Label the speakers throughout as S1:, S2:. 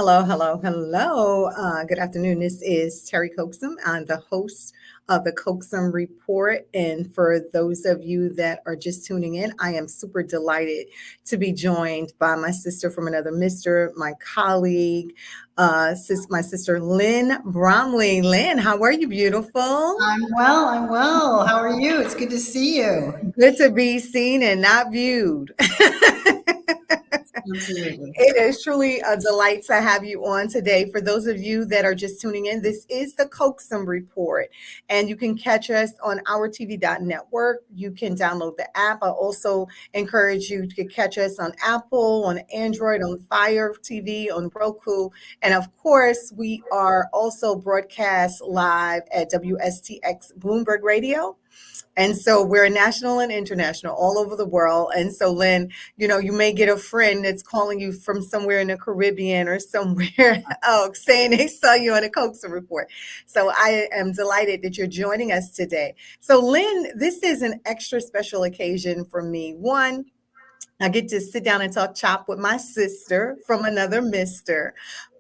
S1: Hello, hello, hello. Good afternoon. This is Terry Coaxum. I'm the host of the Coaxum Report. And for those of you that are just tuning in, I am super delighted to be joined by my sister from another mister, my colleague, my sister Lynn Bromley. Lynn, how are you, beautiful?
S2: I'm well. I'm well. How are you? It's good to see you.
S1: Good to be seen and not viewed.
S2: Absolutely.
S1: It is truly a delight to have you on today. For those of you that are just tuning in, this is the Coaxum Report, and you can catch us on OurTV.network. You can download the app. I also encourage you to catch us on Apple, on Android, on Fire TV, on Roku, and of course, we are also broadcast live at WSTX Bloomberg Radio. And so we're national and international all over the world. And so, Lynn, you may get a friend that's calling you from somewhere in the Caribbean or somewhere else saying they saw you on a Coaxum Report. So I am delighted that you're joining us today. So, Lynn, this is an extra special occasion for me. One, I get to sit down and talk chop with my sister from another mister,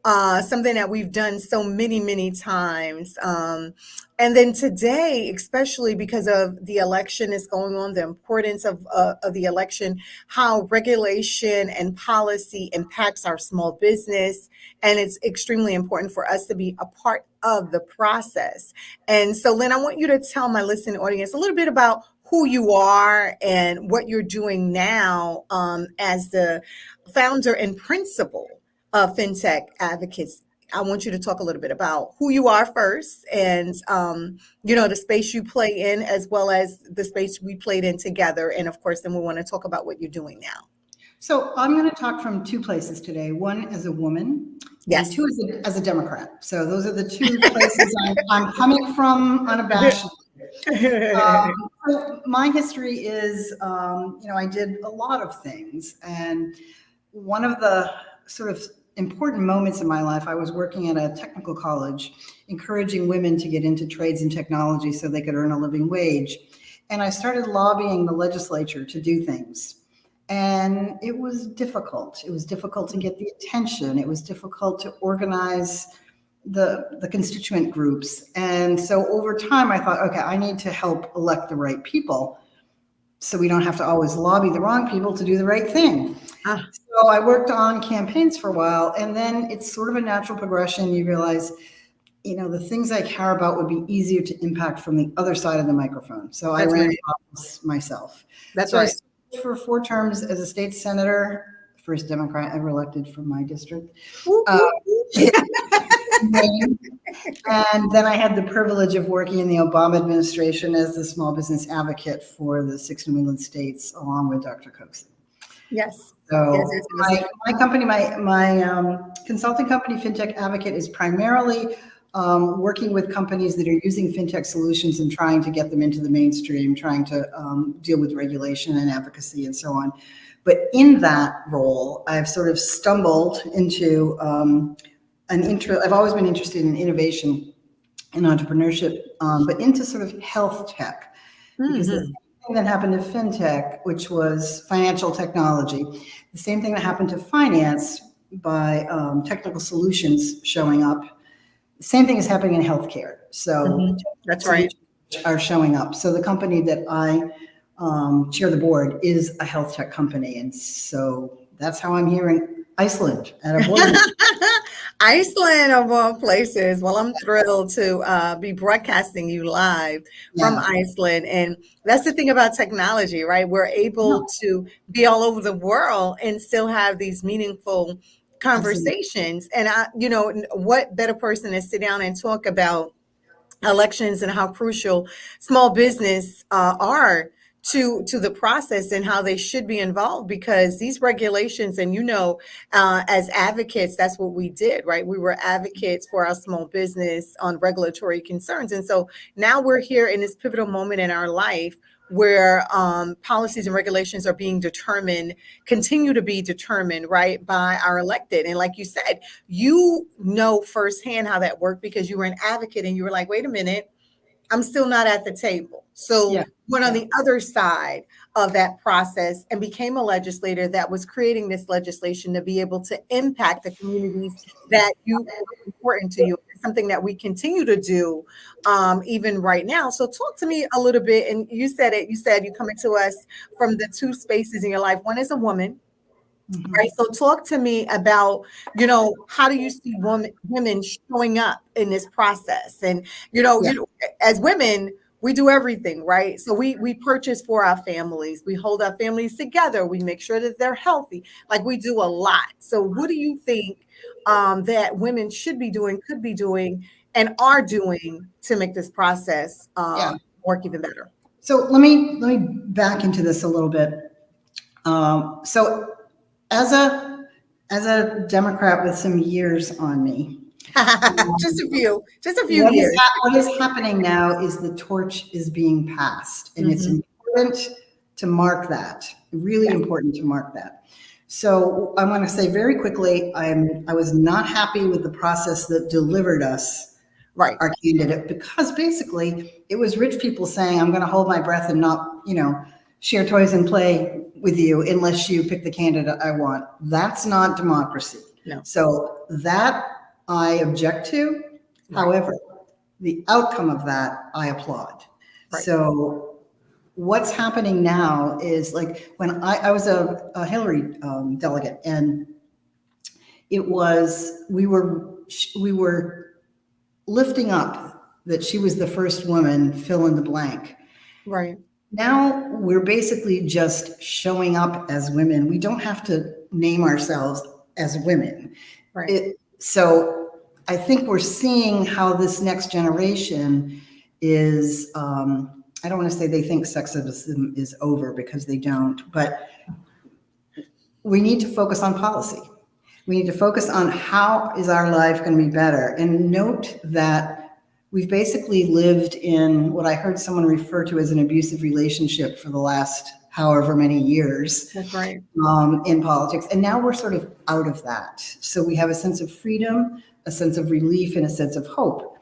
S1: something that we've done so many, many times. And then today, especially because of the election is going on, the importance of the election, how regulation and policy impacts our small business. And it's extremely important for us to be a part of the process. And so, Lynn, I want you to tell my listening audience a little bit about who you are and what you're doing now as the founder and principal of FinTech Advocates. I want you to talk a little bit about who you are first and, the space you play in as well as the space we played in together. And of course, then we want to talk about what you're doing now.
S2: So I'm going to talk from two places today. One as a woman,
S1: Yes.
S2: and two as a Democrat. So those are the two places I'm coming from unabashedly. So my history is, I did a lot of things. And one of the sort of important moments in my life, I was working at a technical college, encouraging women to get into trades and technology so they could earn a living wage. And I started lobbying the legislature to do things. And it was difficult. It was difficult to get the attention. It was difficult to organize the constituent groups. And so over time, I thought, okay, I need to help elect the right people so we don't have to always lobby the wrong people to do the right thing. So I worked on campaigns for a while, and then it's sort of a natural progression. You realize, the things I care about would be easier to impact from the other side of the microphone. So I ran office myself.
S1: That's
S2: so
S1: right.
S2: I served for 4 terms as a state senator, first Democrat ever elected from my district. And then I had the privilege of working in the Obama administration as the small business advocate for the 6 New England states, along with Dr. Coaxum.
S1: Yes.
S2: So my company, my consulting company, FinTech Advocate, is primarily working with companies that are using FinTech solutions and trying to get them into the mainstream, trying to deal with regulation and advocacy and so on. But in that role, I've sort of stumbled into I've always been interested in innovation and entrepreneurship, but into sort of health tech. Because the same thing that happened to FinTech, which was financial technology, the same thing that happened to finance by technical solutions showing up, the same thing is happening in healthcare. So
S1: that's right.
S2: Are showing up. So the company that I chair the board is a health tech company. And so that's how I'm here in Iceland at a board.
S1: Iceland of all places. Well, I'm thrilled to be broadcasting you live from Iceland. And that's the thing about technology, right? We're able to be all over the world and still have these meaningful conversations. Absolutely. And what better person to sit down and talk about elections and how crucial small business are to the process and how they should be involved, because these regulations and as advocates, that's what we did, right? We were advocates for our small business on regulatory concerns. And so now we're here in this pivotal moment in our life where policies and regulations are being continue to be determined, right, by our elected. And like you said, firsthand how that worked because you were an advocate and you were like, wait a minute, I'm still not at the table. So
S2: Yeah.
S1: went on
S2: Yeah.
S1: the other side of that process and became a legislator that was creating this legislation to be able to impact the communities that you important to you. It's something that we continue to do even right now. So talk to me a little bit. And you said it, you said you coming to us from the two spaces in your life. One is a woman. Right.
S2: Mhm.
S1: So talk to me about, how do you see women showing up in this process? And,
S2: Yeah.
S1: as women, we do everything, right? So we purchase for our families. We hold our families together. We make sure that they're healthy. Like we do a lot. So what do you think that women should be doing, could be doing, and are doing to make this process
S2: Yeah.
S1: work even better?
S2: So let me back into this a little bit. So as a Democrat with some years on me,
S1: Just a few years.
S2: what is happening now is the torch is being passed, and it's
S1: Mhm.
S2: important to mark that. Really
S1: Yeah,
S2: important to mark that. So I want to say very quickly, I was not happy with the process that delivered us
S1: right.
S2: our candidate, because basically it was rich people saying, I'm going to hold my breath and not, share toys and play with you unless you pick the candidate I want. That's not democracy.
S1: No.
S2: So that I object to.
S1: Right.
S2: However, the outcome of that I applaud.
S1: Right.
S2: So what's happening now is, like, when I was a Hillary delegate, and it was we were lifting up that she was the first woman, fill in the blank.
S1: Right.
S2: Now we're basically just showing up as women. We don't have to name ourselves as women.
S1: Right.
S2: So I think we're seeing how this next generation is, I don't want to say they think sexism is over, because they don't, but we need to focus on policy. We need to focus on how is our life going to be better. And note that we've basically lived in what I heard someone refer to as an abusive relationship for the last however many years.
S1: That's right.
S2: In politics. And now we're sort of out of that. So we have a sense of freedom, a sense of relief, and a sense of hope.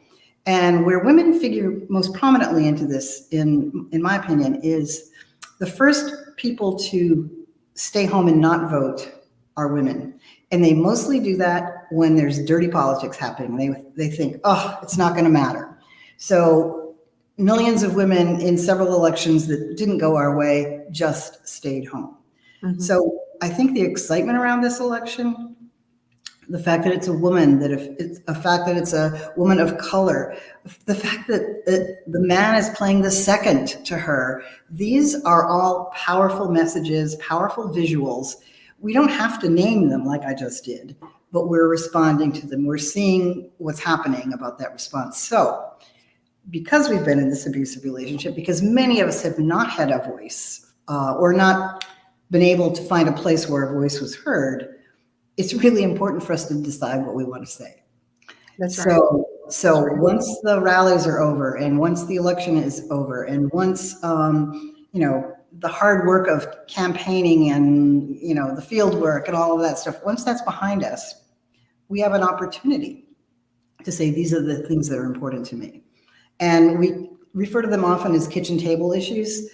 S2: And where women figure most prominently into this, in my opinion, is the first people to stay home and not vote are women. And they mostly do that when there's dirty politics happening. They think, oh, it's not going to matter. So millions of women in several elections that didn't go our way just stayed home.
S1: Mhm.
S2: So I think the excitement around this election, the fact that it's a woman, that if it's a fact that it's a woman of color, the fact that the man is playing the second to her, these are all powerful messages, powerful visuals. We don't have to name them like I just did, but we're responding to them. We're seeing what's happening about that response. So because we've been in this abusive relationship, because many of us have not had a voice, or not been able to find a place where a voice was heard, it's really important for us to decide what we want to say.
S1: That's right.
S2: So once the rallies are over, and once the election is over, and once the hard work of campaigning, and the field work and all of that stuff, once that's behind us, we have an opportunity to say, these are the things that are important to me. And we refer to them often as kitchen table issues.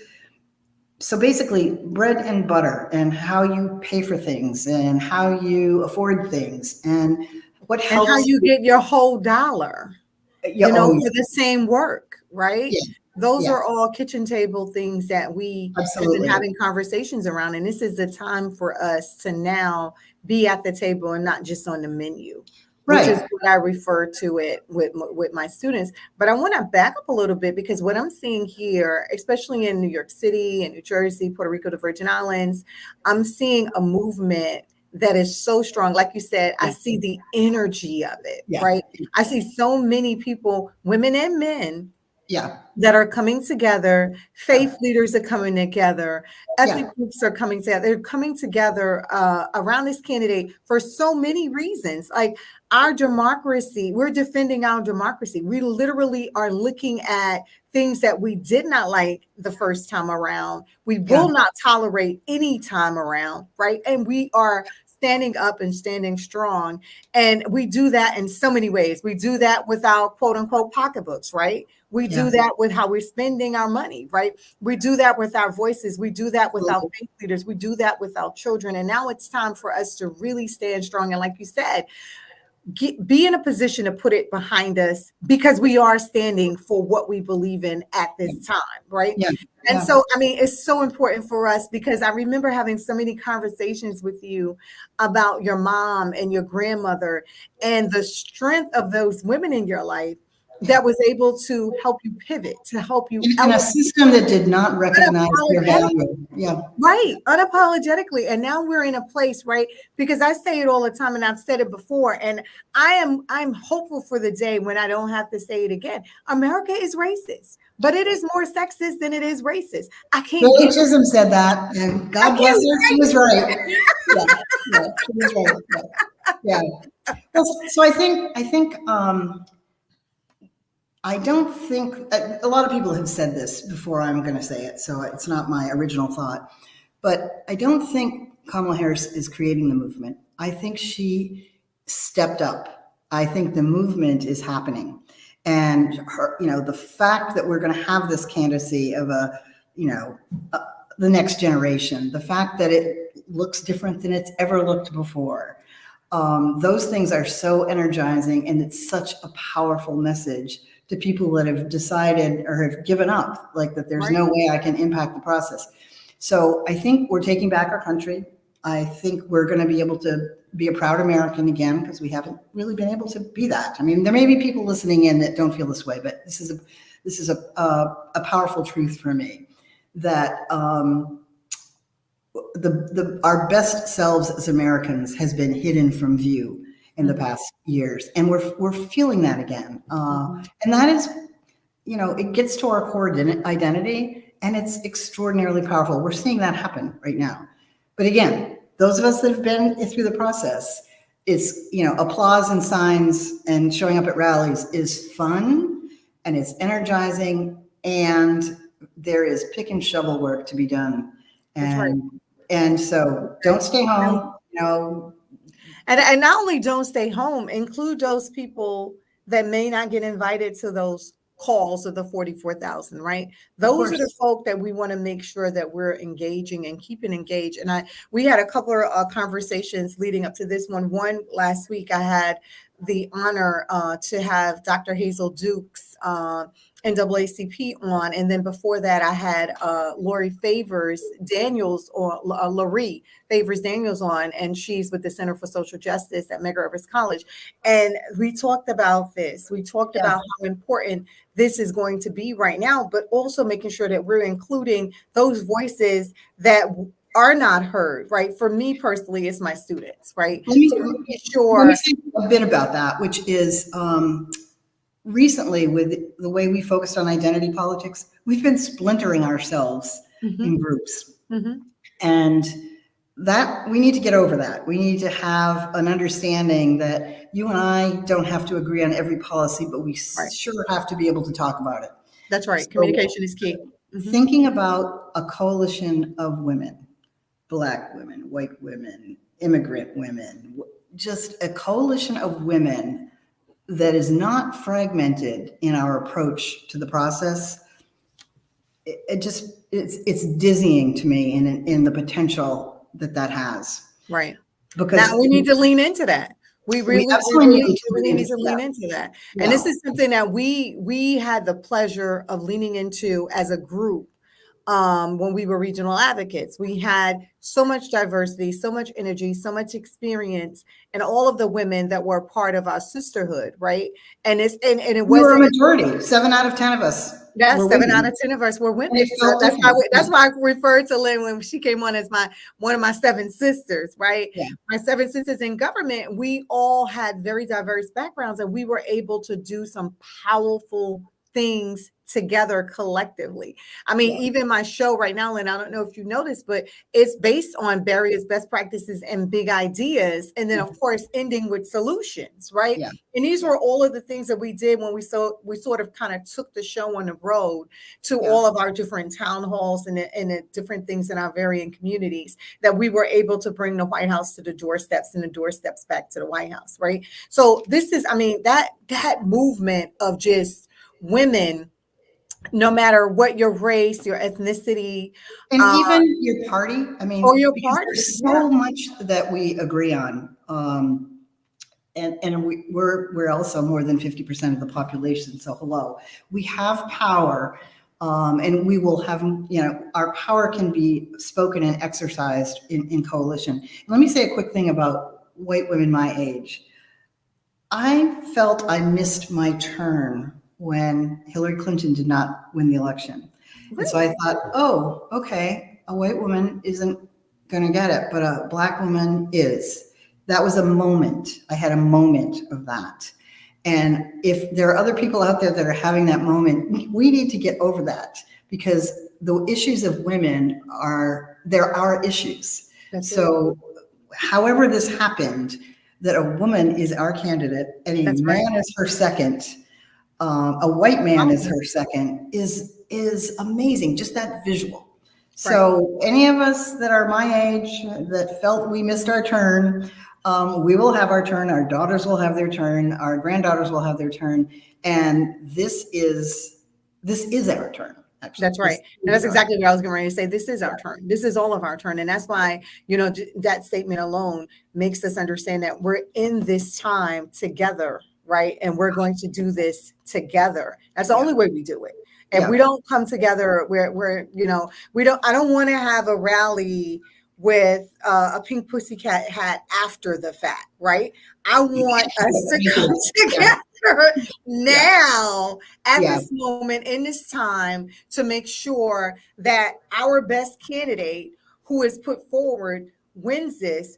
S2: So basically, bread and butter, and how you pay for things, and how you afford things, and what
S1: And how
S2: helps.
S1: you get your whole dollar,
S2: Yeah, oh,
S1: for the same work, right?
S2: yeah,
S1: Those
S2: yeah,
S1: are all kitchen table things that we have been
S2: absolutely.
S1: having conversations around. And this is the time for us to now be at the table and not just on the menu, which is
S2: Right.
S1: what I refer to it with my students. But I want to back up a little bit, because what I'm seeing here, especially in New York City and New Jersey, Puerto Rico, the Virgin Islands, I'm seeing a movement that is so strong. Like you said, I
S2: Yeah,
S1: see the energy of it,
S2: yeah,
S1: right? I see so many people, women and men,
S2: yeah,
S1: that are coming together. Faith leaders are coming together.
S2: yeah,
S1: Ethnic groups are coming together. They're coming together around this candidate for so many reasons. Like our democracy, we're defending our democracy. We literally are looking at things that we did not like the first time around. We
S2: yeah,
S1: will not tolerate any time around, right? And we are standing up and standing strong. And we do that in so many ways. We do that with our quote unquote pocketbooks, right? We
S2: Yeah.
S1: do that with how we're spending our money, right? We do that with our voices. We do that with our faith leaders. We do that with our children. And now it's time for us to really stand strong. And like you said, be in a position to put it behind us, because we are standing for what we believe in at this time, right?
S2: Yeah.
S1: And
S2: Yeah.
S1: so, I mean, it's so important for us, because I remember having so many conversations with you about your mom and your grandmother and the strength of those women in your life that was able to help you pivot, to help you
S2: In a
S1: elevate
S2: system that did not recognize your
S1: unapologetically.
S2: value. Yeah.
S1: Right, unapologetically. And now we're in a place, right? Because I say it all the time, and I've said it before, and I'm hopeful for the day when I don't have to say it again. America is racist, but it is more sexist than it is racist. I can't
S2: Billy
S1: get
S2: Chisholm said that, and
S1: I
S2: God bless
S1: can't
S2: her, she was right. Yeah, yeah, she was right. Yeah. Yeah. Well, so I don't think a lot of people have said this before. I'm going to say it, so it's not my original thought. But I don't think Kamala Harris is creating the movement. I think she stepped up. I think the movement is happening, and her, the fact that we're going to have this candidacy of the next generation, the fact that it looks different than it's ever looked before. Those things are so energizing, and it's such a powerful message to people that have decided or have given up, like that there's no way I can impact the process. So I think we're taking back our country. I think we're going to be able to be a proud American again, because we haven't really been able to be that. I mean, there may be people listening in that don't feel this way, but this is a powerful truth for me, that our best selves as Americans has been hidden from view in the past years, and we're feeling that again. And that is, it gets to our core identity, and it's extraordinarily powerful. We're seeing that happen right now. But again, those of us that have been through the process, it's, applause and signs and showing up at rallies is fun, and it's energizing, and there is pick and shovel work to be done. And so don't stay home,
S1: And not only don't stay home, include those people that may not get invited to those calls of the 44,000, right? Those are the folk that we want to make sure that we're engaging and keeping engaged. And we had a couple of conversations leading up to this one. One last week, I had the honor to have Dr. Hazel Dukes, NAACP on. And then before that, I had Lori Favors Daniels, or Laurie Favors Daniels on, and she's with the Center for Social Justice at Medgar Evers College. And we talked about this. We talked about how important this is going to be right now, but also making sure that we're including those voices that are not heard, right? For me personally, it's my students, right?
S2: Let me say a bit about that, which is recently, with the way we focused on identity politics, we've been splintering ourselves in groups. And that we need to get over that. We need to have an understanding that you and I don't have to agree on every policy, but we sure have to be able to talk about it.
S1: That's right. So, communication is key.
S2: Thinking about a coalition of women, Black women, white women, immigrant women, just a coalition of women that is not fragmented in our approach to the process. It's dizzying to me in the potential that has.
S1: Right. Because now we need to lean into that. We really need to lean into that. Yeah. And this is something that we had the pleasure of leaning into as a group when we were regional advocates. We had so much diversity, so much energy, so much experience, and all of the women that were part of our sisterhood, right? And it
S2: we were a majority. 7 out of 10 of us.
S1: Yeah, 7 out of 10 of us were women. So that's why I referred to Lynn when she came on as one of my 7 sisters, right? Yeah. My 7 sisters in government, we all had very diverse backgrounds, and we were able to do some powerful things together collectively. I mean,
S2: Yeah.
S1: even my show right now, and I don't know if you noticed, but it's based on various best practices and big ideas. And then, of course, ending with solutions, right?
S2: Yeah.
S1: And these
S2: Yeah.
S1: were all of the things that we did when we sort of kind of took the show on the road to
S2: Yeah.
S1: all of our different town halls and the different things in our varying communities, that we were able to bring the White House to the doorsteps and the doorsteps back to the White House, right? So this is, I mean, that movement of just women, no matter what your race, your ethnicity,
S2: And
S1: uh,
S2: even your party, I
S1: or
S2: mean,
S1: your
S2: because
S1: party.
S2: there's
S1: Yeah,
S2: so much that we agree on. And we're also more than 50% of the population. So hello, we have power, and we will have, our power can be spoken and exercised in coalition. Let me say a quick thing about white women my age. I felt I missed my turn when Hillary Clinton did not win the election. And so I thought, oh, okay, a white woman isn't going to get it, but a Black woman is. That was a moment. I had a moment of that. And if there are other people out there that are having that moment, we need to get over that, because the issues of women there are issues.
S1: that's it.
S2: So however this happened, that a woman is our candidate and a
S1: That's right.
S2: man is her second, a white man is her second, is amazing. Just that visual. So any of us that are my age that felt we missed our turn, we will have our turn. Our daughters will have their turn. Our granddaughters will have their turn. And this is our turn. Actually,
S1: That's right. And that's exactly what I was getting ready to say. This is our turn. This is all of our turn. And that's why, that statement alone makes us understand that we're in this time together, right? And we're going to do this together. That's the only way we do it. If we don't come together, I don't want to have a rally with a pink pussycat hat after the fact, right? I want us to come together now at this moment in this time to make sure that our best candidate who is put forward wins this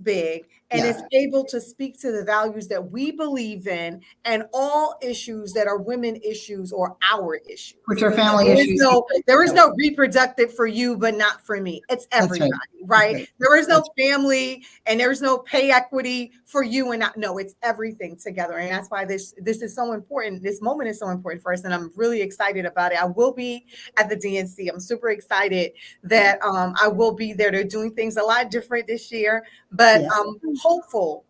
S1: big, and is able to speak to the values that we believe in, and all issues that are women issues or our issues,
S2: which are family issues.
S1: There is no reproductive for you but not for me. It's everybody, right? There is no family and there's no pay equity for you and not. No, it's everything together. And that's why this is so important. This moment is so important for us, and I'm really excited about it. I will be at the DNC. I'm super excited that I will be there. They're doing things a lot different this year, but I'm hopeful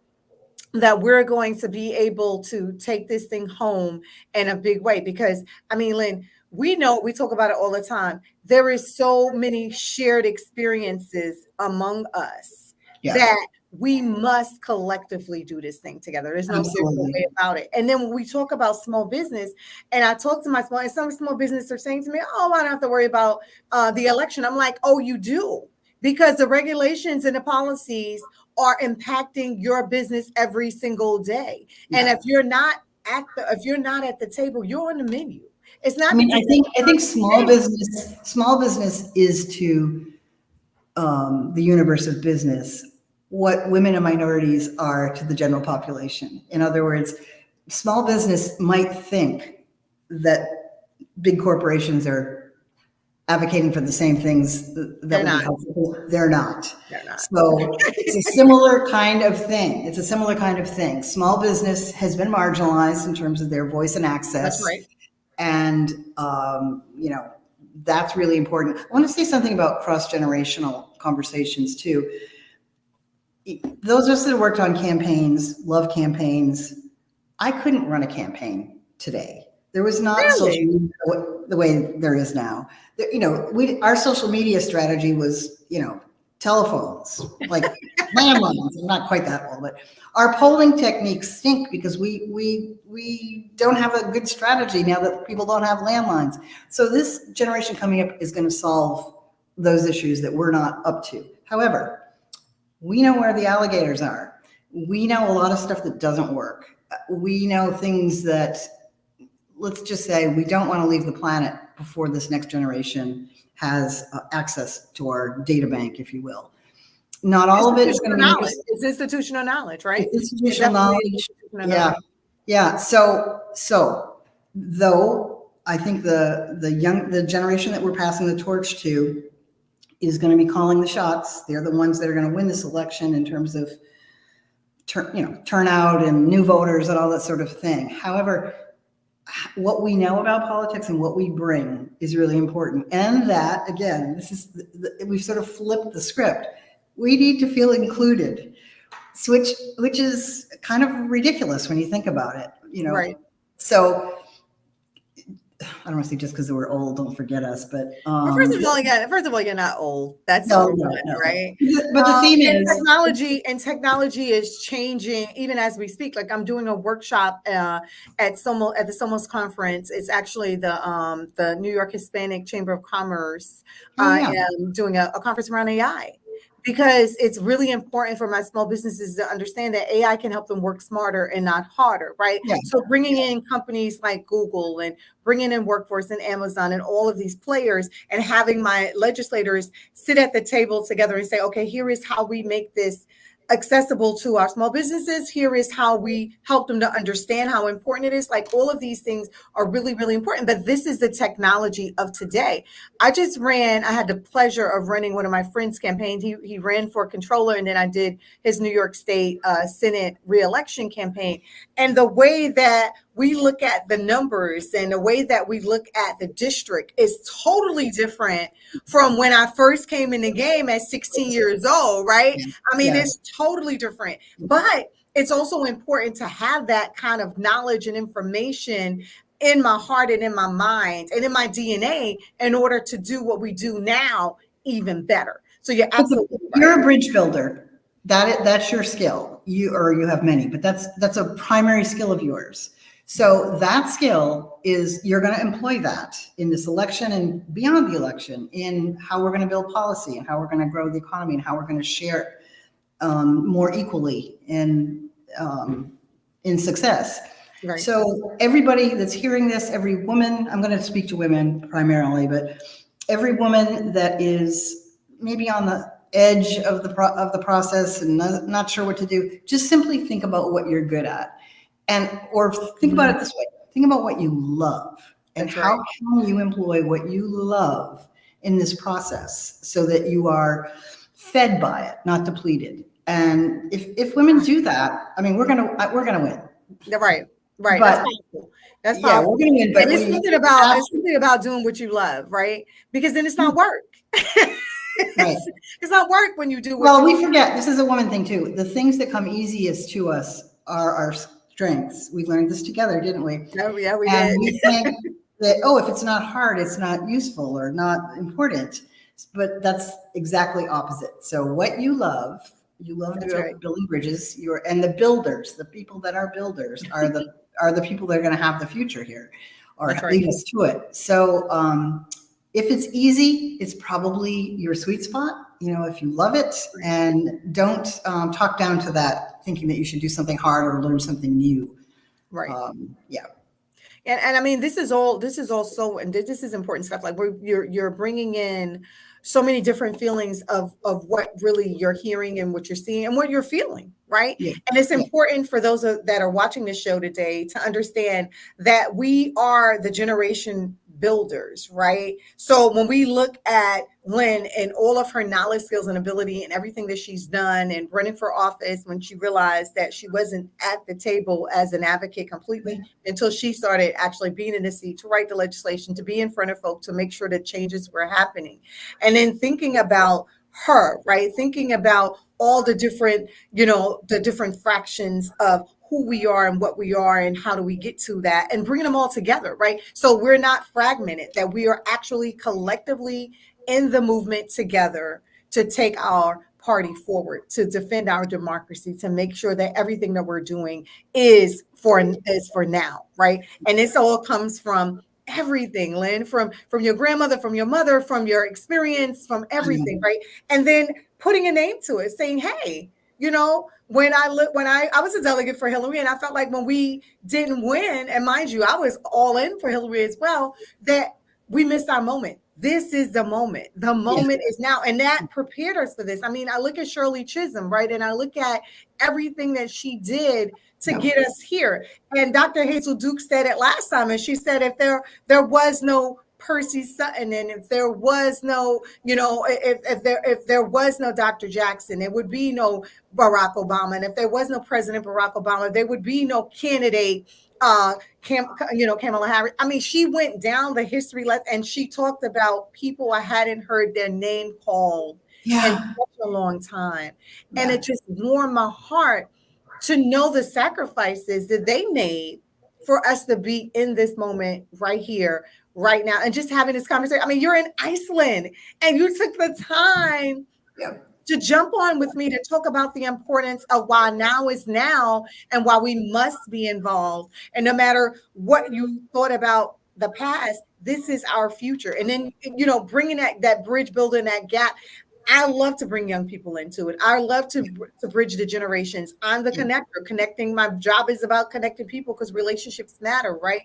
S1: that we're going to be able to take this thing home in a big way. Because, I mean, Lynn, we talk about it all the time. There is so many shared experiences among us that we must collectively do this thing together. There's no different way about it. And then when we talk about small business, and I talk to and some small business are saying to me, oh, I don't have to worry about the election. I'm like, oh, you do. Because the regulations and the policies are impacting your business every single day. And if you're not at the table, you're on the menu. It's not.
S2: I mean, I think small business is to the universe of business what women and minorities are to the general population. In other words, small business might think that big corporations are advocating for the same things that would be helpful. They're not. So it's a similar kind of thing. Small business has been marginalized in terms of their voice and access.
S1: That's right.
S2: And, that's really important. I want to say something about cross-generational conversations too. Those of us that worked on campaigns, love campaigns. I couldn't run a campaign today. There was not social media the way there is now. Our social media strategy was, telephones, like landlines. I'm not quite that old, but our polling techniques stink because we don't have a good strategy now that people don't have landlines. So this generation coming up is going to solve those issues that we're not up to. However, we know where the alligators are. We know a lot of stuff that doesn't work. We know things that, let's just say, we don't want to leave the planet before this next generation has access to our data bank, if you will. Not all of it is going to be knowledge.
S1: It's institutional knowledge, right?
S2: It's institutional knowledge. Yeah. So though I think the generation that we're passing the torch to is going to be calling the shots. They're the ones that are going to win this election in terms of turnout and new voters and all that sort of thing. However, what we know about politics and what we bring is really important. And that, again, this is we've sort of flipped the script. We need to feel included, which is kind of ridiculous when you think about it.
S1: Right.
S2: So I don't want to say just because we're old, don't forget us, but
S1: First of all, you're not old. That's
S2: no,
S1: number one, right?
S2: But the theme is
S1: technology is changing even as we speak. Like I'm doing a workshop at the Somos conference. It's actually the New York Hispanic Chamber of Commerce. I am doing a conference around AI. Because it's really important for my small businesses to understand that AI can help them work smarter and not harder, right?
S2: Yeah.
S1: So bringing in companies like Google and bringing in Workforce and Amazon and all of these players and having my legislators sit at the table together and say, okay, here is how we make this accessible to our small businesses. Here is how we help them to understand how important it is. Like all of these things are really, really important, but this is the technology of today. I had the pleasure of running one of my friend's campaigns. He ran for controller, and then I did his New York State Senate reelection campaign. And the way that we look at the numbers and the way that we look at the district is totally different from when I first came in the game at 16 years old, right? I mean, it's totally different, but it's also important to have that kind of knowledge and information in my heart and in my mind and in my DNA in order to do what we do now even better. So you're absolutely right.
S2: You're a bridge builder. That's your skill. You have many, but that's a primary skill of yours. So that skill is you're going to employ that in this election and beyond the election in how we're going to build policy and how we're going to grow the economy and how we're going to share more equally in success. Right. So everybody that's hearing this, every woman, I'm going to speak to women primarily, but every woman that is maybe on the edge of the process and not sure what to do, just simply think about what you're good at. Or think about it this way, think about what you love and how can you employ what you love in this process so that you are fed by it, not depleted. And if women do that, I mean, we're gonna win.
S1: Right.
S2: But,
S1: that's powerful.
S2: Yeah, we're gonna win. But
S1: and it's something about doing what you love, right? Because then it's not work.
S2: Right.
S1: It's not work when you do.
S2: Well, we forget this is a woman thing too. The things that come easiest to us are our strengths. We learned this together, didn't we?
S1: Oh, yeah, we
S2: and
S1: did.
S2: We think that, if it's not hard, it's not useful or not important. But that's exactly opposite. So what you love building bridges. And the builders, the people that are builders, are the people that are going to have the future here, or lead us to it. So if it's easy, it's probably your sweet spot. If you love it, and don't talk down to that, thinking that you should do something hard or learn something new.
S1: Right.
S2: Yeah.
S1: And I mean, this is also, and this is important stuff. Like you're bringing in so many different feelings of what really you're hearing and what you're seeing and what you're feeling, right? Yeah. And it's important for those that are watching this show today to understand that we are the generation builders, right? So when we look at Lynn and all of her knowledge, skills, and ability and everything that she's done and running for office, when she realized that she wasn't at the table as an advocate completely until she started actually being in the seat to write the legislation, to be in front of folk, to make sure that changes were happening. And then thinking about her, right? Thinking about all the different, the different fractions of who we are and what we are and how do we get to that, and bringing them all together, right? So we're not fragmented, that we are actually collectively in the movement together to take our party forward, to defend our democracy, to make sure that everything that we're doing is for now, right? And this all comes from everything, Lynn, from your grandmother, from your mother, from your experience, from everything, right? And then putting a name to it, saying, hey, when I was a delegate for Hillary, and I felt like when we didn't win, and mind you, I was all in for Hillary as well, that we missed our moment. this is the moment. The
S2: Yeah.
S1: moment is now. And that prepared us for this. I mean, I look at Shirley Chisholm, right? And I look at everything that she did to
S2: Yeah.
S1: get us here. And Dr. Hazel Duke said it last time. And she said, if there was no Percy Sutton, and if there was no, if there was no Dr. Jackson, there would be no Barack Obama. And if there was no President Barack Obama, there would be no candidate Kamala Harris. I mean, she went down the history and she talked about people I hadn't heard their name called in such a long time. And it just warmed my heart to know the sacrifices that they made for us to be in this moment right here, right now, and just having this conversation. I mean, you're in Iceland and you took the time to jump on with me to talk about the importance of why now is now and why we must be involved. And no matter what you thought about the past, this is our future. And then, bringing that bridge, building that gap. I love to bring young people into it. I love to bridge the generations. I'm the connector. Connecting, my job is about connecting people because relationships matter, right?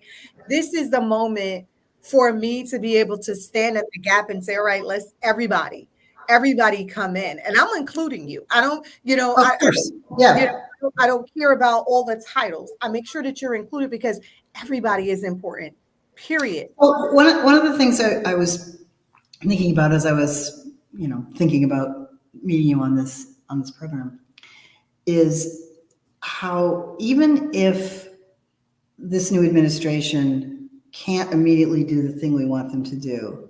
S1: This is the moment for me to be able to stand at the gap and say, all right, let's everybody come in. And I'm including you. I don't,
S2: Of course. Yeah.
S1: I don't care about all the titles. I make sure that you're included because everybody is important, period.
S2: Well, one of the things I was thinking about as I was, thinking about meeting you on this program is how even if this new administration can't immediately do the thing we want them to do,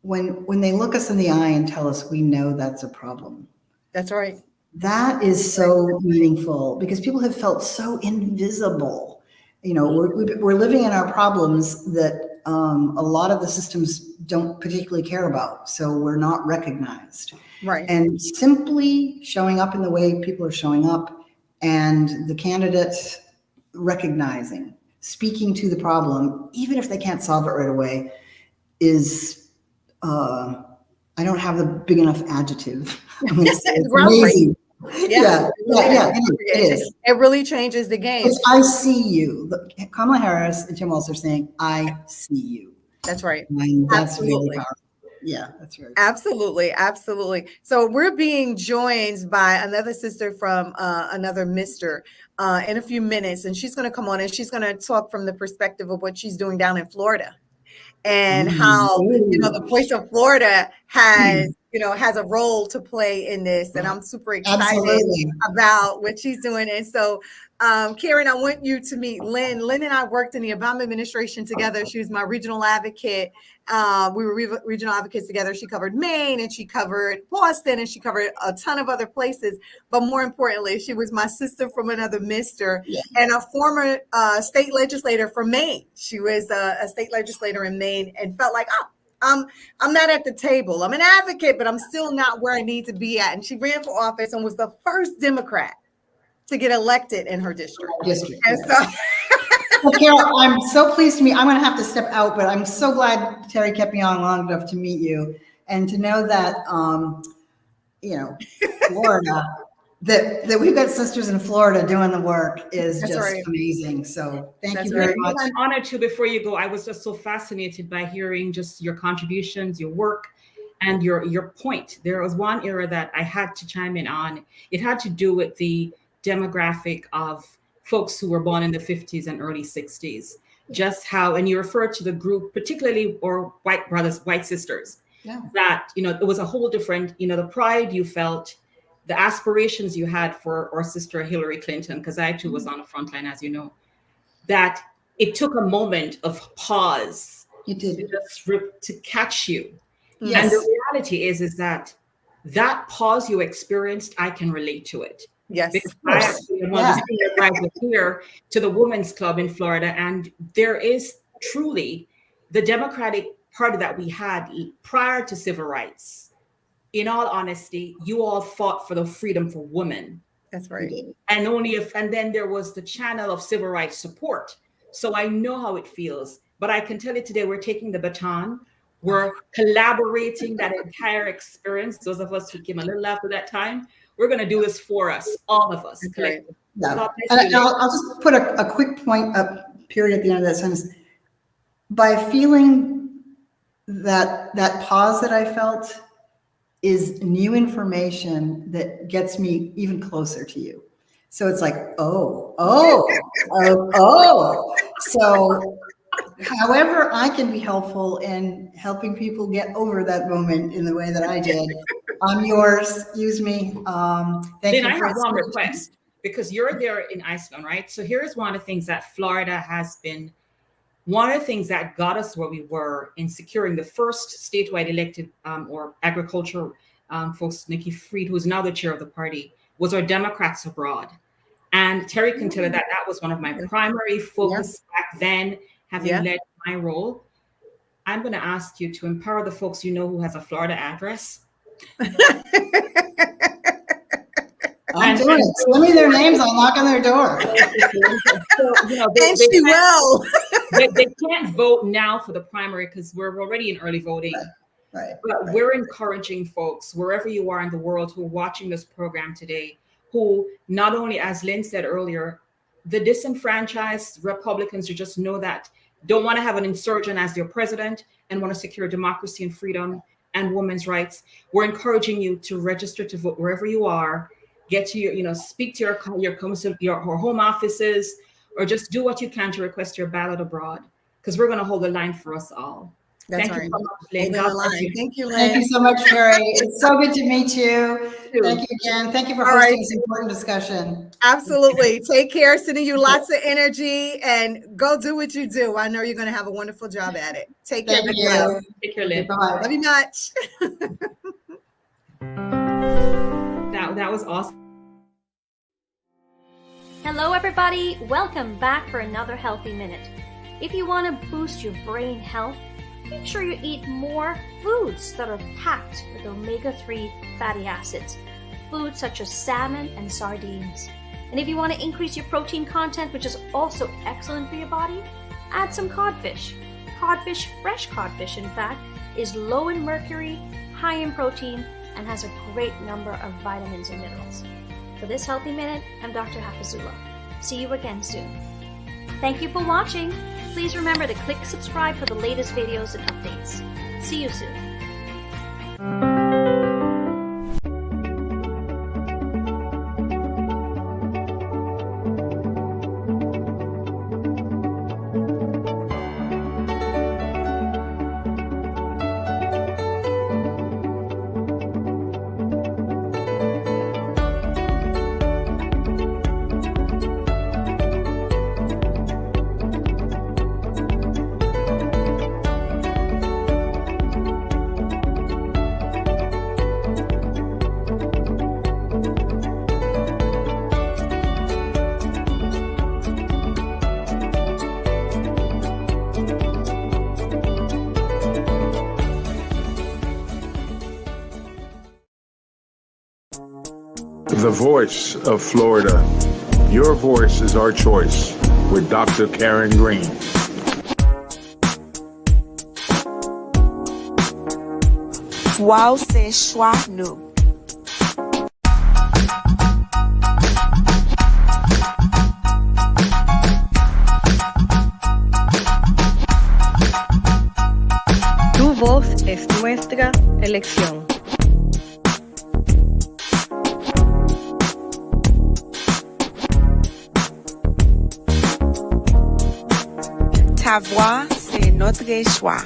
S2: when they look us in the eye and tell us we know that's a problem.
S1: That's right.
S2: That is so meaningful because people have felt so invisible. We're living in our problems that a lot of the systems don't particularly care about. So we're not recognized.
S1: Right.
S2: And simply showing up in the way people are showing up and the candidates recognizing, speaking to the problem, even if they can't solve it right away, is, I don't have the big enough adjective. It's amazing. Yeah. It is.
S1: It really changes the game.
S2: It's I see you. Kamala Harris and Tim Walz are saying, I see you.
S1: That's right.
S2: And that's really powerful. Yeah, that's right.
S1: Absolutely. Absolutely. So we're being joined by another sister from another Mr. In a few minutes, and she's going to come on and she's going to talk from the perspective of what she's doing down in Florida and how, the voice of Florida has a role to play in this. And I'm super excited about what she's doing. And so, Karen, I want you to meet Lynn. Lynn and I worked in the Obama administration together. She was my regional advocate. We were regional advocates together. She covered Maine and she covered Boston and she covered a ton of other places. But more importantly, she was my sister from another Mr. and a former state legislator from Maine. She was a state legislator in Maine and felt like, I'm not at the table. I'm an advocate, but I'm still not where I need to be at. And she ran for office and was the first Democrat to get elected in her district. And
S2: Well, Carol, I'm so pleased to meet. I'm going to have to step out, but I'm so glad Terry kept me on long enough to meet you and to know that, Florida, that we've got sisters in Florida doing the work is amazing. So thank you very much.
S3: I'm honored to. Before you go, I was just so fascinated by hearing just your contributions, your work, and your point. There was one area that I had to chime in on. It had to do with the demographic of folks who were born in the 50s and early 60s. Just how, and you referred to the group, particularly, or white brothers, white sisters, that, it was a whole different, the pride you felt, the aspirations you had for our sister Hillary Clinton, because I too was on the front line, as you know, that it took a moment of pause to catch you. Yes. And the reality is that pause you experienced, I can relate to it.
S1: Yes.
S3: Because I actually am one of the senior graduates here to the Women's Club in Florida. And there is truly the Democratic Party that we had prior to civil rights. In all honesty, you all fought for the freedom for women.
S1: That's right.
S3: And then there was the channel of civil rights support. So I know how it feels, but I can tell you today, we're taking the baton. We're collaborating that entire experience. Those of us who came a little after that time, we're going to do this for us, all of us.
S2: Right. Yeah. And I'll just put a quick point up period at the end of that sentence. By feeling that pause that I felt is new information that gets me even closer to you. So it's like, So however I can be helpful in helping people get over that moment in the way that I did, I'm yours. Use me. Thank
S3: Then
S2: you
S3: I
S2: for
S3: have one request, because you're there in Iceland, right? So here's one of the things that Florida has been, one of the things that got us where we were in securing the first statewide elected or agriculture folks, Nikki Fried, who is now the chair of the party, was our Democrats abroad. And Terry can tell you that that was one of my primary focus back then, having led my role. I'm going to ask you to empower the folks you know who has a Florida address.
S2: I'm doing it. Send me their names. I'll knock on their door.
S3: So,
S1: And she will.
S3: They can't vote now for the primary because we're already in early voting.
S2: Right.
S3: But we're encouraging folks, wherever you are in the world, who are watching this program today, who not only, as Lynn said earlier, the disenfranchised Republicans who just know that, don't want to have an insurgent as their president and want to secure democracy and freedom and women's rights. We're encouraging you to register to vote wherever you are. Get to your, speak to your home offices, or just do what you can to request your ballot abroad, because we're going to hold the line for us all.
S1: That's
S3: Thank
S1: right.
S3: you so much, Lynn. God bless you.
S1: Thank you, Lynn.
S2: Thank you so much, Terry. It's so good to meet you. Thank you again. Thank you for hosting this important discussion.
S1: Absolutely. Take care. Sending you lots of energy, and go do what you do. I know you're going to have a wonderful job at it. Take care.
S2: Thank you.
S3: Take care, Lynn.
S2: Bye-bye.
S1: Love you much.
S3: That was awesome.
S4: Hello everybody, welcome back for another Healthy Minute. If you want to boost your brain health, make sure you eat more foods that are packed with omega-3 fatty acids, foods such as salmon and sardines. And if you want to increase your protein content, which is also excellent for your body, add some codfish. Fresh codfish in fact, is low in mercury, high in protein, and has a great number of vitamins and minerals. For this Healthy Minute, I'm Dr. Hafizullah. See you again soon. Thank you for watching. Please remember to click subscribe for the latest videos and updates. See you soon.
S5: The voice of Florida. Your voice is our choice with Dr. Karen Green.
S6: Wow, c'est choix nous. Tu voz es nuestra elección. Ta voix, c'est notre choix.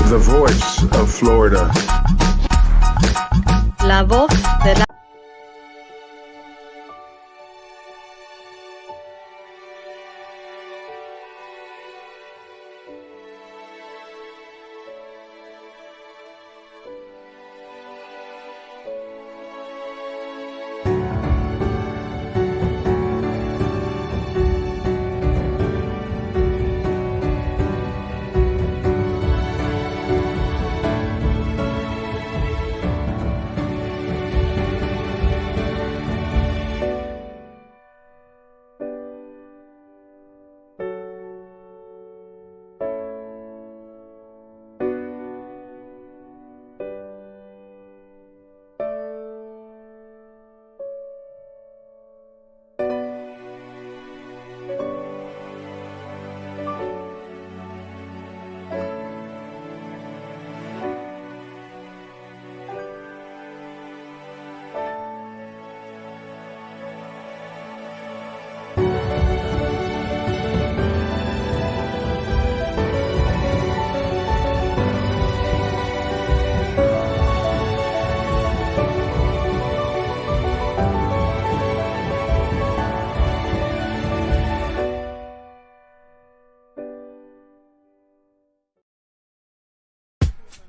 S5: The voice of Florida.
S6: La voz de la...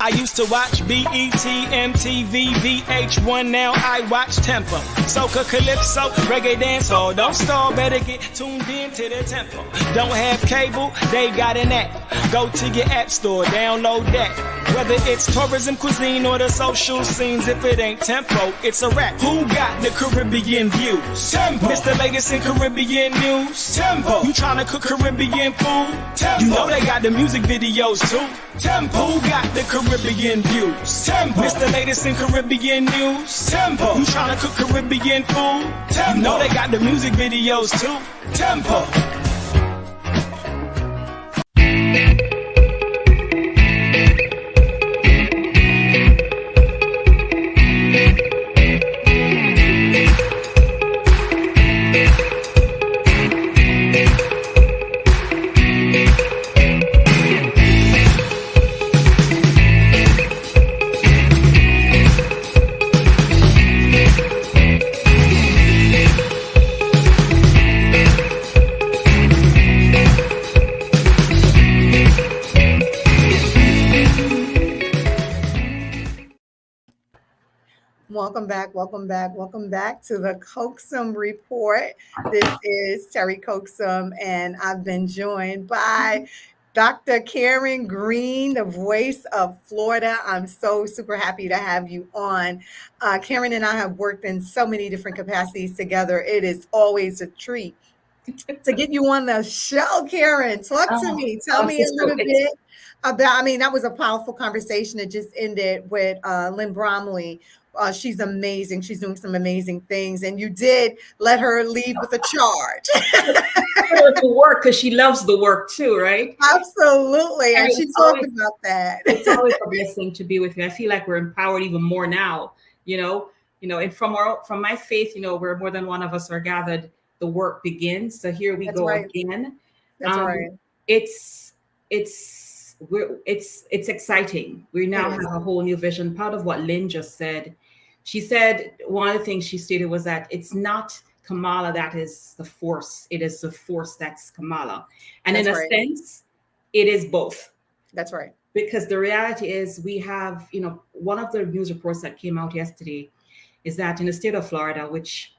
S7: I used to watch BET, MTV, VH1, now I watch Tempo. Soca, Calypso, Reggae Dance, oh, don't stall, better get tuned in to the tempo. Don't have cable, they got an app. Go to your app store, download that. Whether it's tourism, cuisine, or the social scenes, if it ain't Tempo, it's a rap. Who got the Caribbean views? Tempo. Mr. Latest in Caribbean news? Tempo. You tryna cook Caribbean food? Tempo. You know they got the music videos too. Tempo. Who got the Caribbean views? Tempo. Mr. Latest in Caribbean news? Tempo. You tryna cook Caribbean food? Tempo. You know they got the music videos too. Tempo.
S1: Welcome back to the Coaxum Report. This is Terry Coaxum, and I've been joined by Dr. Karen Green, the voice of Florida. I'm so super happy to have you on. Karen and I have worked in so many different capacities together. It is always a treat to get you on the show, Karen. Talk to me. Tell me a little bit about, that was a powerful conversation that just ended with Lynn Bromley. She's amazing. She's doing some amazing things. And you did let her leave with a charge.
S3: To work, because she loves the work too, right?
S1: Absolutely. And she talked about that.
S3: It's always a blessing to be with you. I feel like we're empowered even more now, and from my faith, where more than one of us are gathered, the work begins. So here we go again.
S1: That's right.
S3: It's exciting. We now have a whole new vision. Part of what Lynn just said, she said one of the things she stated was that it's not Kamala that is the force. It is the force that's Kamala. And in a sense, it is both.
S1: That's right.
S3: Because the reality is we have, one of the news reports that came out yesterday is that in the state of Florida, which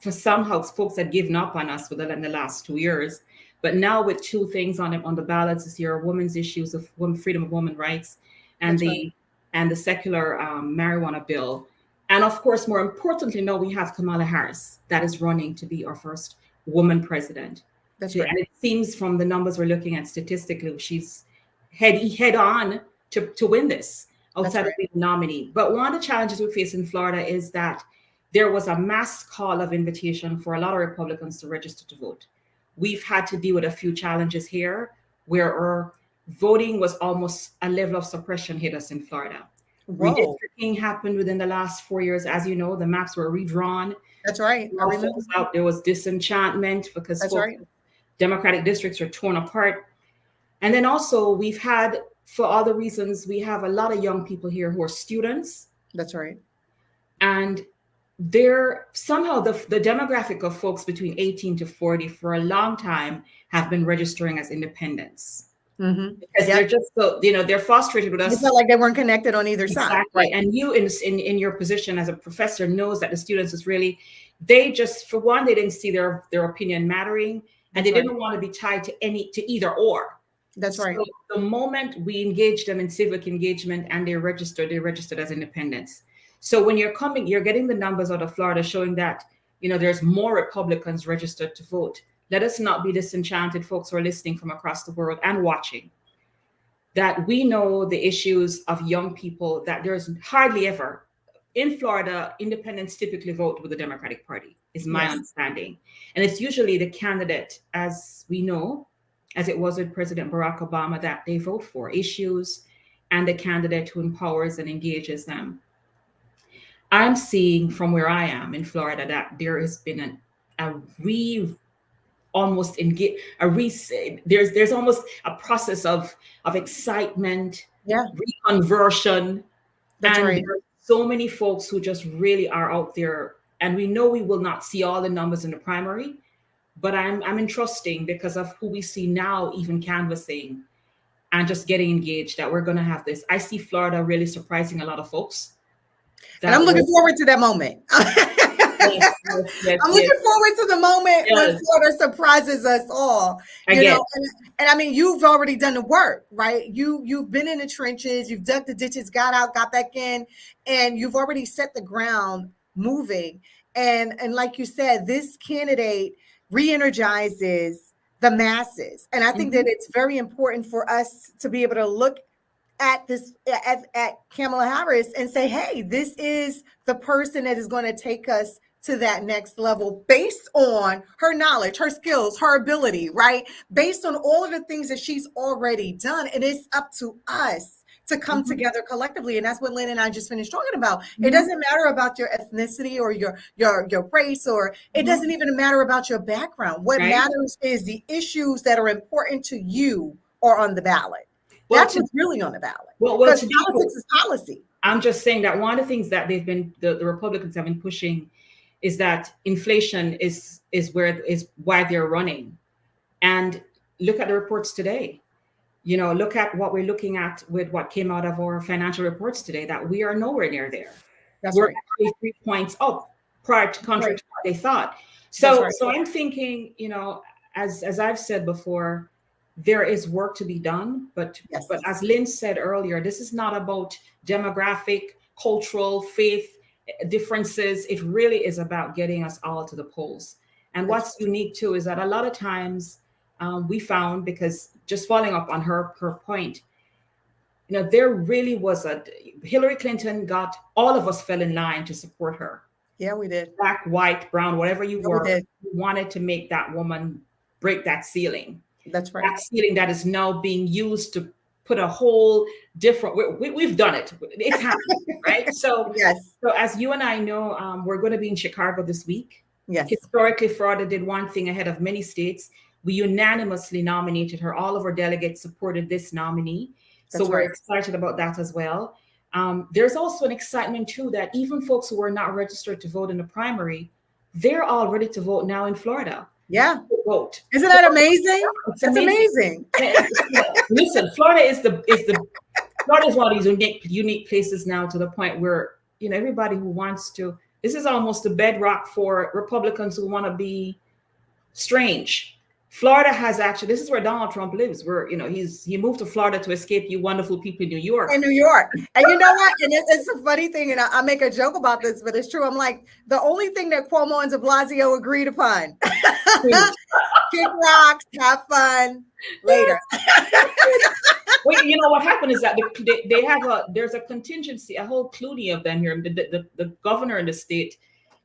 S3: for somehow folks had given up on us in the last 2 years, but now with two things on the ballots this year, women's issues of freedom of women rights and the secular marijuana bill. And of course, more importantly, now we have Kamala Harris that is running to be our first woman president.
S1: That's right.
S3: And it seems from the numbers we're looking at statistically, she's head on to win this outside of being a nominee. But one of the challenges we face in Florida is that there was a mass call of invitation for a lot of Republicans to register to vote. We've had to deal with a few challenges here where our voting was almost a level of suppression hit us in Florida.
S1: Whoa.
S3: Redistricting happened within the last 4 years. As you know, the maps were redrawn.
S1: That's right.
S3: There was disenchantment because Democratic districts are torn apart. And then also we've had, for other reasons, we have a lot of young people here who are students.
S1: That's right.
S3: And they're somehow the demographic of folks between 18 to 40 for a long time have been registering as independents.
S1: Mm-hmm.
S3: Because they're just so, they're frustrated with us.
S1: It felt like they weren't connected on either side.
S3: Right. And you in your position as a professor knows that the students is really, they just, for one, they didn't see their opinion mattering, and they didn't want to be tied to either or.
S1: That's right.
S3: So the moment we engaged them in civic engagement and they registered as independents. So when you're getting the numbers out of Florida showing that, there's more Republicans registered to vote. Let us not be disenchanted, folks who are listening from across the world and watching, that we know the issues of young people, that there's hardly ever, in Florida, independents typically vote with the Democratic Party, is my understanding. And it's usually the candidate, as we know, as it was with President Barack Obama, that they vote for issues and the candidate who empowers and engages them. I'm seeing from where I am in Florida that there has been there's almost a process of excitement, reconversion.
S1: That's right.
S3: There are so many folks who just really are out there, and we know we will not see all the numbers in the primary, but I'm entrusting because of who we see now, even canvassing, and just getting engaged that we're going to have this. I see Florida really surprising a lot of folks.
S1: And I'm looking forward to that moment.
S3: Yes, yes,
S1: I'm looking forward to the moment when Florida surprises us all. You know, and I mean, you've already done the work, right? You've been in the trenches, you've dug the ditches, got out, got back in, and you've already set the ground moving. And like you said, this candidate re-energizes the masses. And I think that it's very important for us to be able to look at this at Kamala Harris and say, hey, this is the person that is going to take us to that next level based on her knowledge, her skills, her ability, right? Based on all of the things that she's already done. And it's up to us to come together collectively. And that's what Lynn and I just finished talking about. It doesn't matter about your ethnicity or your race, or it doesn't even matter about your background. What matters is the issues that are important to you are on the ballot. That's what's really on the ballot. Because politics is policy.
S3: I'm just saying that one of the things that they've been, the Republicans have been pushing is that inflation is why they're running. And look at the reports today. You know, look at what we're looking at with what came out of our financial reports today, that we are nowhere near there. We're actually 3 points up prior to contrary to what they thought. So I'm thinking, you know, as I've said before, there is work to be done, but as Lynn said earlier, this is not about demographic, cultural, faith differences. It really is about getting us all to the polls. And what's unique too is that a lot of times we found, because just following up on her point, you know, there really was Hillary Clinton got, all of us fell in line to support her.
S1: Yeah, we did.
S3: Black, white, brown, whatever you were,
S1: we
S3: wanted to make that woman break that ceiling.
S1: That's right.
S3: That ceiling that is now being used to put a whole different, we've done it. It's happening, right? So, so as you and I know, we're going to be in Chicago this week.
S1: Yes.
S3: Historically, Florida did one thing ahead of many states. We unanimously nominated her. All of our delegates supported this nominee. So we're excited about that as well. There's also an excitement too that even folks who were not registered to vote in the primary, they're all ready to vote now in Florida.
S1: Yeah.
S3: Vote.
S1: Isn't that amazing? That's amazing.
S3: Listen, Florida is one of these unique places now, to the point where, you know, everybody who wants to, this is almost a bedrock for Republicans who want to be strange. Florida has actually, this is where Donald Trump lives, where, you know, he moved to Florida to escape you wonderful people in New York.
S1: In New York. And you know what? And it's a funny thing, and I make a joke about this, but it's true. I'm like, the only thing that Cuomo and de Blasio agreed upon, kick rocks, have fun, later.
S3: Wait, you know what happened is that they have there's a contingency, a whole cluny of them here. The governor in the state,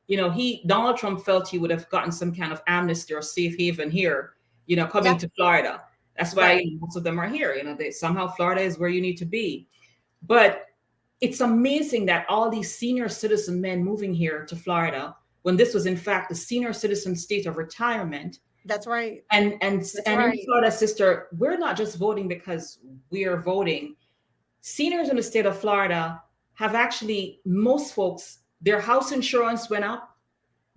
S3: you know, Donald Trump felt he would have gotten some kind of amnesty or safe haven here, you know, coming to Florida. That's why most of them are here. You know, somehow Florida is where you need to be. But it's amazing that all these senior citizen men moving here to Florida, when this was in fact the senior citizen state of retirement.
S1: That's right.
S3: And in Florida, sister, we're not just voting because we are voting. Seniors in the state of Florida have actually, most folks, their house insurance went up.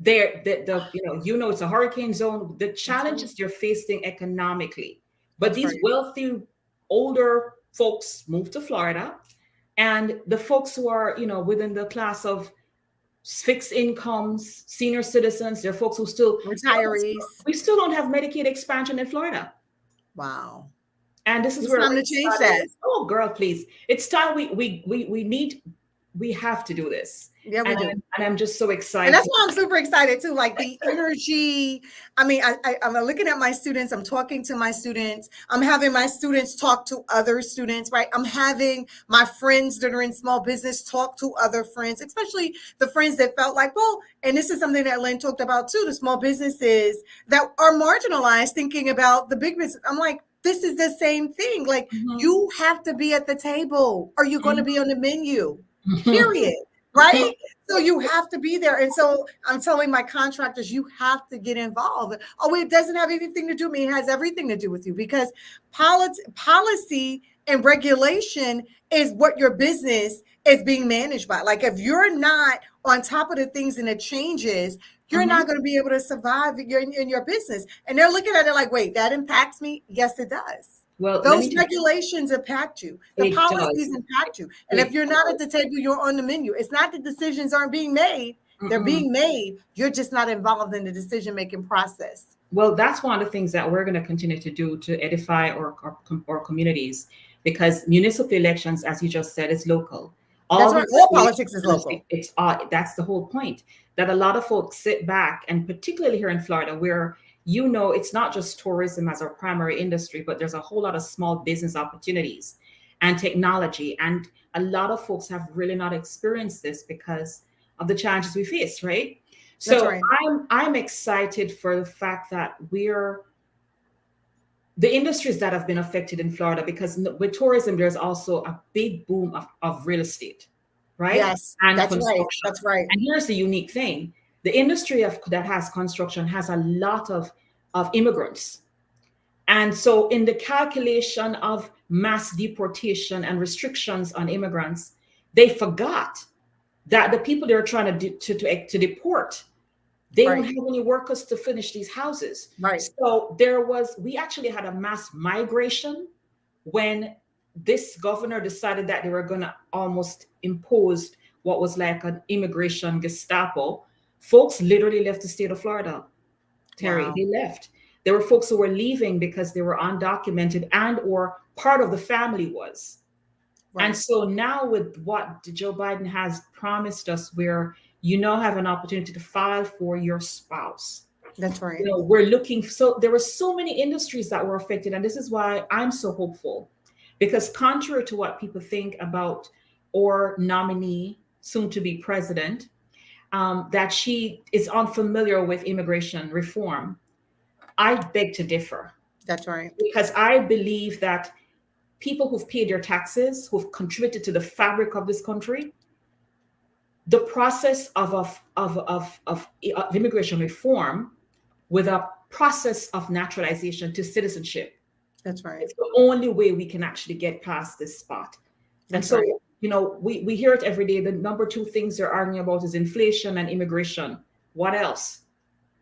S3: You know, it's a hurricane zone. The challenges they're facing economically, but these wealthy older folks moved to Florida, and the folks who are, you know, within the class of fixed incomes, senior citizens, they're folks who still
S1: retirees.
S3: We still don't have Medicaid expansion in Florida.
S1: Wow.
S3: And this is
S1: it's
S3: where
S1: time to change that.
S3: Oh, girl, please! It's time we have to do this.
S1: Yeah, we do.
S3: And I'm just so excited.
S1: And that's why I'm super excited too. Like the energy. I mean, I'm looking at my students. I'm talking to my students. I'm having my students talk to other students, right? I'm having my friends that are in small business talk to other friends, especially the friends that felt like, well, and this is something that Lynn talked about too, the small businesses that are marginalized, thinking about the big business. I'm like, this is the same thing. Like you have to be at the table or you're going to be on the menu, period. Right? So you have to be there. And so I'm telling my contractors, you have to get involved. Oh, it doesn't have anything to do with me. It has everything to do with you, because policy and regulation is what your business is being managed by. Like if you're not on top of the things and the changes, you're not going to be able to survive in your business. And they're looking at it like, wait, that impacts me? Yes, it does.
S3: Well, let
S1: Those
S3: me tell
S1: regulations impact you. The
S3: you, it
S1: policies
S3: does.
S1: impact you. And if
S3: It
S1: you're not at
S3: does.
S1: the table, you're on the menu. It's not that decisions aren't being made. They're
S3: Mm-mm.
S1: being made. You're just not involved in the decision-making process.
S3: Well, that's one of the things that we're going to continue to do to edify our communities, because municipal elections, as you just said, is local.
S1: That's
S3: All
S1: right.
S3: these
S1: All
S3: regulations,
S1: politics is local.
S3: it's that's the whole point, that a lot of folks sit back, and particularly here in Florida, where it's not just tourism as our primary industry, but there's a whole lot of small business opportunities and technology, and a lot of folks have really not experienced this because of the challenges we face, right?
S1: That's
S3: So
S1: right.
S3: I'm excited for the fact that the industries that have been affected in Florida, because with tourism, there's also a big boom of real estate, right?
S1: Yes,
S3: And
S1: that's right.
S3: construction.
S1: That's right.
S3: And here's the unique thing. The industry that has construction has a lot of immigrants. And so in the calculation of mass deportation and restrictions on immigrants, they forgot that the people they're trying to deport, they don't
S1: Right.
S3: have any workers to finish these houses.
S1: Right.
S3: So we actually had a mass migration when this governor decided that they were going to almost impose what was like an immigration Gestapo. Folks literally left the state of Florida. Terry,
S1: Wow.
S3: they left. There were folks who were leaving because they were undocumented and or part of the family was.
S1: Right.
S3: And so now with what Joe Biden has promised us, where you now have an opportunity to file for your spouse.
S1: That's right.
S3: We're looking, so there were so many industries that were affected. And this is why I'm so hopeful, because contrary to what people think about our nominee, soon to be president, that she is unfamiliar with immigration reform, I beg to differ.
S1: That's right.
S3: Because I believe that people who've paid their taxes, who've contributed to the fabric of this country, the process of immigration reform with a process of naturalization to citizenship,
S1: That's right.
S3: it's the only way we can actually get past this spot. And
S1: That's
S3: so,
S1: right.
S3: we hear it every day. The number two things they're arguing about is inflation and immigration. What else?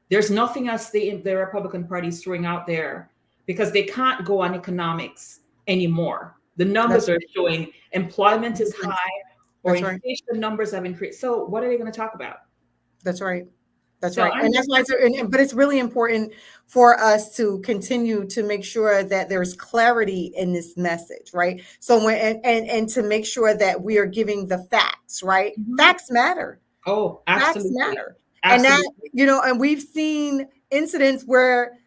S3: There's nothing else the Republican Party is throwing out there, because they can't go on economics anymore. The numbers are showing employment is high, or
S1: That's right.
S3: inflation numbers have increased. So what are they going to talk about?
S1: That's right. That's
S3: So
S1: right. And that's why but it's really important for us to continue to make sure that there's clarity in this message, right? So and to make sure that we are giving the facts, right?
S3: Mhm.
S1: Facts matter.
S3: Oh,
S1: Facts
S3: absolutely.
S1: matter.
S3: Absolutely.
S1: And that, and we've seen incidents where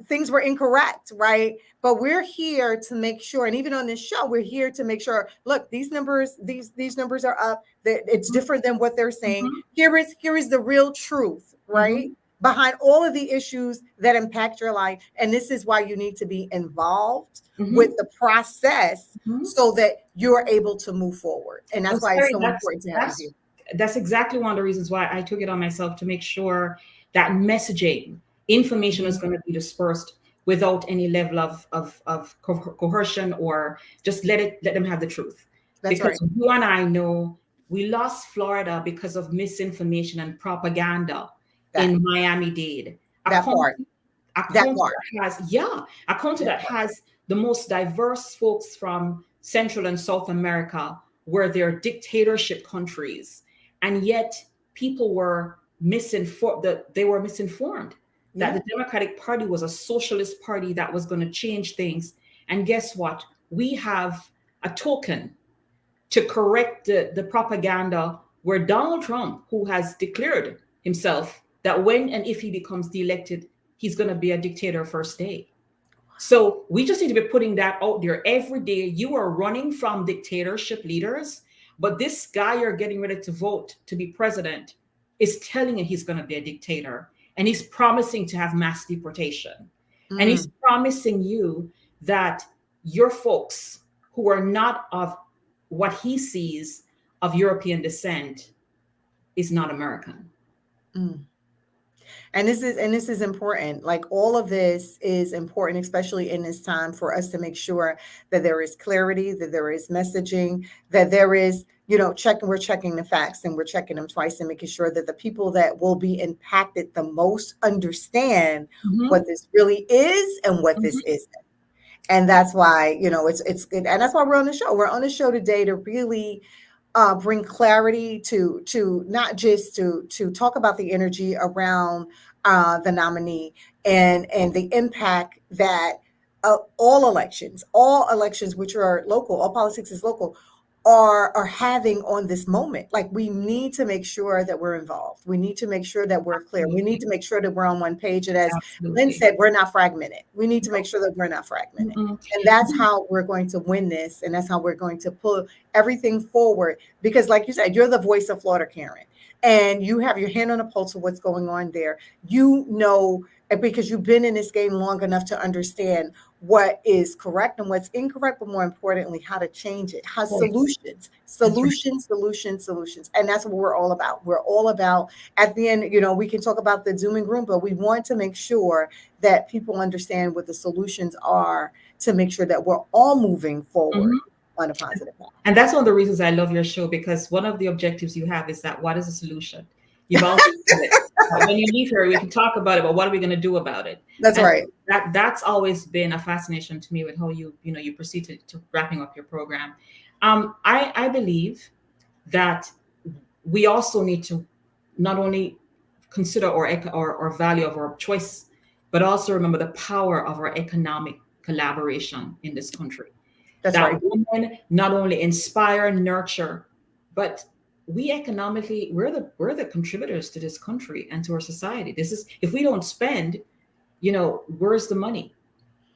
S1: things were incorrect, right? But we're here to make sure, and even on this show, we're here to make sure, look, these numbers are up. That it's different than what they're saying.
S3: Mhm.
S1: Here is the real truth, right? Behind all of the issues that impact your life. And this is why you need to be involved with the process so that you're able to move forward. And that's why it's so important to have you.
S3: That's exactly one of the reasons why I took it on myself, to make sure that messaging, information is going to be dispersed without any level of coercion, or just let them have the truth.
S1: That's
S3: because
S1: right.
S3: you and I know we lost Florida because of misinformation and propaganda in Miami-Dade. A county that has the most diverse folks from Central and South America, where they're dictatorship countries, and yet people were misinformed. That the Democratic Party was a socialist party that was going to change things. And guess what? We have a token to correct the propaganda, where Donald Trump, who has declared himself that when and if he becomes elected, he's going to be a dictator first day. So we just need to be putting that out there every day. You are running from dictatorship leaders, but this guy you're getting ready to vote to be president is telling you he's going to be a dictator, and he's promising to have mass deportation. And he's promising you that your folks who are not of what he sees of European descent is not American.
S1: And this is important. Like, all of this is important, especially in this time, for us to make sure that there is clarity, that there is messaging, that there is, we're checking the facts, and we're checking them twice, and making sure that the people that will be impacted the most understand what this really is and what this isn't. And that's why, it's good. And that's why we're on the show. We're on the show today to really bring clarity to not just to talk about the energy around the nominee and the impact that all elections, which are local, all politics is local, are having on this moment. Like, we need to make sure that we're involved. We need to make sure that we're clear. We need to make sure that we're on one page. And as Lynn said, we're not fragmented. We need to make sure that we're not fragmented. And that's how we're going to win this. And that's how we're going to pull everything forward. Because like you said, you're the voice of Florida, Karen. And you have your hand on the pulse of what's going on there. Because you've been in this game long enough to understand what is correct and what's incorrect, but more importantly, how to change it, how solutions. And that's what we're all about. We're all about, at the end, we can talk about the doom and gloom, but we want to make sure that people understand what the solutions are to make sure that we're all moving forward on a positive path.
S3: And that's one of the reasons I love your show, because one of the objectives you have is that what is the solution? You've always said it. When you leave here, we can talk about it, but what are we going to do about it?
S1: That's right.
S3: That's always been a fascination to me with how you proceed to wrapping up your program. I believe that we also need to not only consider our value of our choice, but also remember the power of our economic collaboration in this country.
S1: That's right.
S3: Women not only inspire, nurture, but we economically, we're the contributors to this country and to our society. This is, if we don't spend, where's the money?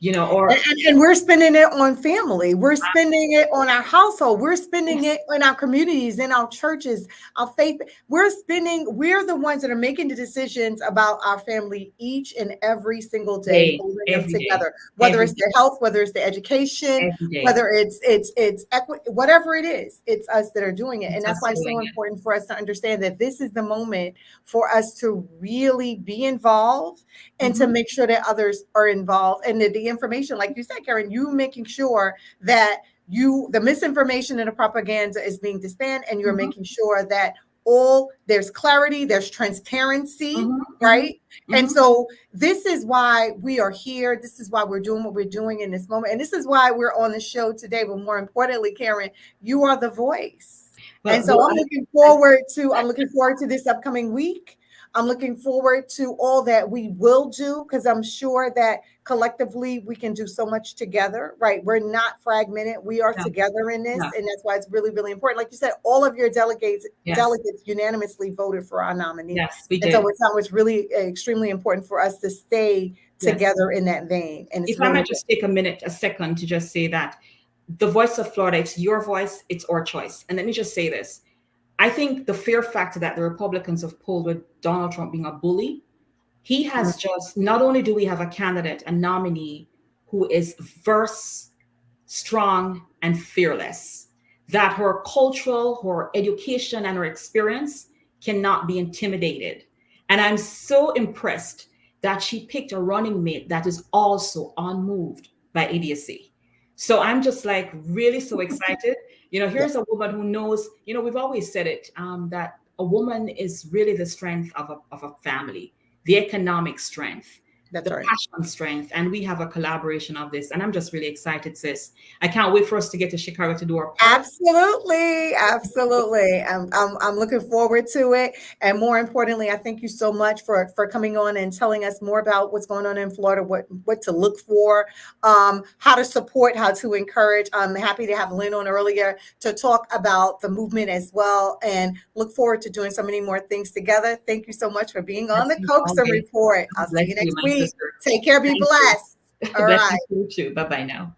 S1: And we're spending it on family. We're spending it on our household. We're spending it in our communities, in our churches, our faith. We're the ones that are making the decisions about our family each and every single day, holding them together, whether it's their health, whether it's the education, whether it's equity, whatever it is, it's us that are doing it. And that's why it's so important for us to understand that this is the moment for us to really be involved and to make sure that others are involved, and that the information, like you said, Karen, you making sure that the misinformation and the propaganda is being disbanded, and you're making sure that there's clarity, there's transparency, right? And so this is why we are here. This is why we're doing what we're doing in this moment. And this is why we're on the show today. But more importantly, Karen, you are the voice. And so I'm looking forward to this upcoming week. I'm looking forward to all that we will do, because I'm sure that collectively we can do so much together, right? We're not fragmented. We are together in this. And that's why it's really, really important. Like you said, all of your delegates unanimously voted for our nominee.
S3: Yes, we did.
S1: And so it's really extremely important for us to stay together in that vein. And
S3: if I might just take a second to just say that the voice of Florida, it's your voice, it's our choice. And let me just say this. I think the fear factor that the Republicans have pulled with Donald Trump being a bully, he has just, not only do we have a candidate, a nominee who is verse, strong, and fearless, that her cultural, her education, and her experience cannot be intimidated. And I'm so impressed that she picked a running mate that is also unmoved by idiocy. So I'm just like really so excited. Here's a woman who knows, we've always said it, that a woman is really the strength of a family, the economic strength, passion strength. And we have a collaboration of this. And I'm just really excited, sis. I can't wait for us to get to Chicago to do our part.
S1: Absolutely. I'm looking forward to it. And more importantly, I thank you so much for coming on and telling us more about what's going on in Florida, what to look for, how to support, how to encourage. I'm happy to have Lynn on earlier to talk about the movement as well, and look forward to doing so many more things together. Thank you so much for being on the Coaxum Report. I'll see you next week. Take care. Be blessed. All right.
S3: You too. Bye-bye now.